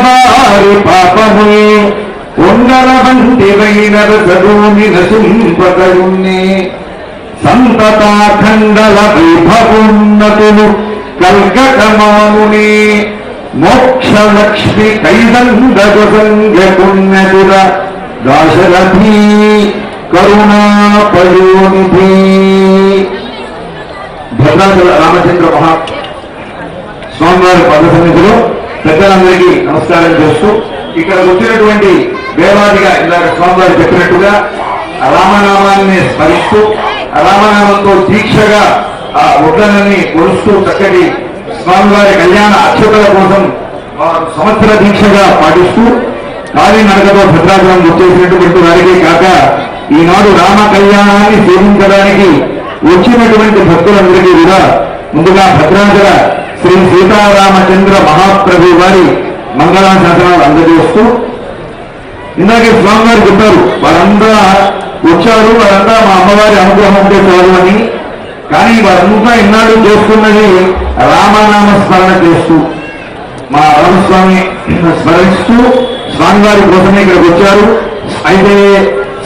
వారి పాపముని కొండల వంటివైన చదువుని నశింపకయున్నే సంతతాఖండల వైభవోన్నతులు కల్కటమాముని మోక్షలక్ష్మి కైదండగుసంగకున్నతుల దాశరథీ కరుణాపయోనిధి. భద్రాచల రామచంద్ర మహా స్వామివారి పద సన్నిధిలో పెద్దలందరికీ నమస్కారం చేస్తూ ఇక్కడ వచ్చినటువంటి వేలాదిగా ఇందాక స్వామివారు చెప్పినట్టుగా రామనామాన్ని స్మరిస్తూ రామనామంతో దీక్షగా ఆ ఒడ్లనని కొలుస్తూ చక్కటి స్వామివారి కళ్యాణ అక్షతల కోసం సంవత్సర దీక్షగా పాటిస్తూ కాలినడకతో భద్రాచలం వచ్చేసినటువంటి వారికి కాక ఈనాడు రామ కళ్యాణాన్ని సేవించడానికి వచ్చినటువంటి భక్తులందరికీ కూడా ముందుగా భద్రాచల శ్రీ సీతారామచంద్ర మహాప్రభు వారి మంగళాశాసనాలు అందజేస్తూ ఇందాకే స్వామివారు చెప్పారు వారంతా వచ్చారు, వారంతా మా అమ్మవారి అనుగ్రహం ఉంటే చాలు అని. కానీ వారంతా ఇన్నాడు చేస్తున్నది రామనామ స్మరణ చేస్తూ మా రామస్వామి స్మరిస్తూ స్వామివారి కోసమే ఇక్కడికి వచ్చారు. అయితే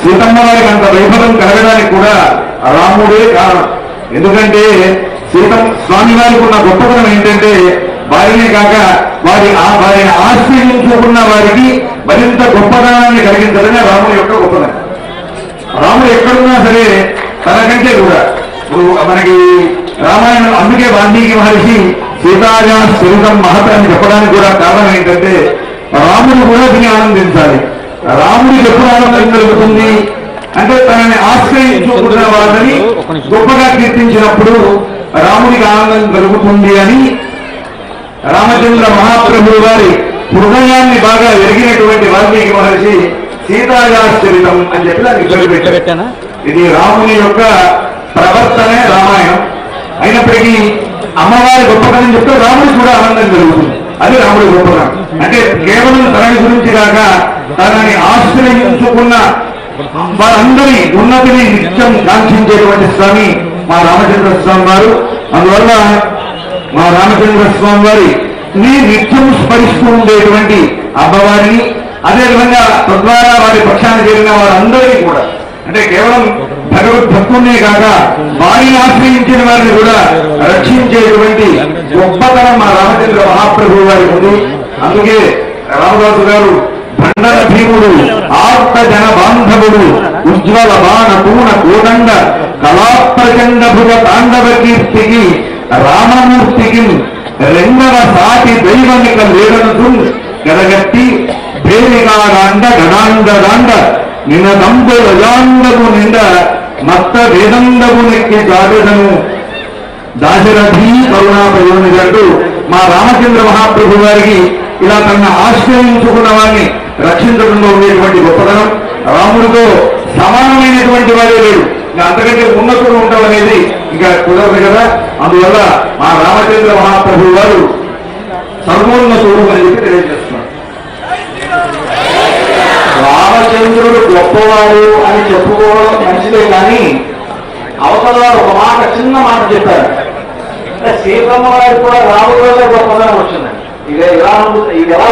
సీతమ్మ వారికి అంత వైభవం కలగడానికి కూడా రాముడే కారణం. ఎందుకంటే స్వామివారికి ఉన్న గొప్పతనం ఏంటంటే వారినే కాక వారిని ఆశ్రయించుకున్న వారికి మరింత గొప్పతనాన్ని కలిగించడమే రాముడి యొక్క గొప్పతనం. రాముడు ఎక్కడున్నా సరే తనకంటే కూడా మనకి రామాయణం అందుకే వాల్మీకి మహర్షి సీతాజా స్వరూపం మహత అని చెప్పడానికి కూడా కారణం ఏంటంటే రాముడు కూడా దీన్ని ఆనందించాలి. రాముడికి ఎప్పుడు ఆనందం కలుగుతుంది అంటే తనని ఆశ్రయించుకున్న వాళ్ళని గొప్పగా కీర్తించినప్పుడు రాముడికి ఆనందం కలుగుతుంది అని రామచంద్ర మహాప్రభువు వారి హృదయాన్ని బాగా ఎరిగినటువంటి వాల్మీకి మహర్షి సీతాజాచరితం అని చెప్పి దానికి పేరు పెట్టారు. ఇది రాముని యొక్క ప్రవర్తనే రామాయణం. అయినప్పటికీ అమ్మవారి గొప్పతనం చెప్తే రాముడికి కూడా ఆనందం కలుగుతుంది. అది రాముడి గొప్పతనం. అంటే కేవలం తనని గురించి కాక తనని ఆశ్రయించుకున్న వారందరి ఉన్నతిని నిత్యం కాంక్షించేటువంటి స్వామి మా రామచంద్ర స్వామి వారు. అందువల్ల మా రామచంద్ర స్వామి వారి నిత్యం స్మరిస్తూ ఉండేటువంటి అమ్మవారిని, అదేవిధంగా తద్వారా వారి పక్షాన్ని చేరిన వారందరినీ కూడా అంటే కేవలం భగవద్భక్తున్నే కాక వారిని ఆశ్రయించిన వారిని కూడా రక్షించేటువంటి గొప్పతనం మా రామచంద్ర మహాప్రభువు వారి ఉంది. అందుకే రామదాసు గారు భండర భీముడు ఆర్త జన బాంధవుడు ఉజ్వల బాణ పూర్ణ కోదండ కళాప్రచండ భుజ తాండవ కీర్తికి రామమూర్తికి రెండవ సాటి దైవమిక లేదనుకు గడగట్టి భేరిగాండ గడాండ నిన్న దంబు రజాండము నిండ మత్త వేదండము నెక్కి జాగదను దాశరథీ కరుణాపయోని అంటూ మా రామచంద్ర మహాప్రభు వారికి ఇలా తన ఆశ్రయించుకున్న వారిని రక్షించడంలో ఉండేటువంటి గొప్పతనం రాముడితో సమానమైనటువంటి వారే లేడు. ఇంకా అంతకంటే ఉన్నతులు ఉండడం అనేది ఇంకా కుదరదు కదా. అందువల్ల మా రామచంద్ర మహాప్రభు వారు సర్వోన్నతుడు అని చెప్పి తెలియజేస్తున్నారు. రామచంద్రుడు గొప్పవాడు అని చెప్పుకోవడం మంచిదే, కానీ అవతల ఒక మాట చిన్న మాట చెప్పారు. సీతమ్మ వారికి కూడా రాముడు గొప్పదనం వచ్చిందండి. ఇది ఎలా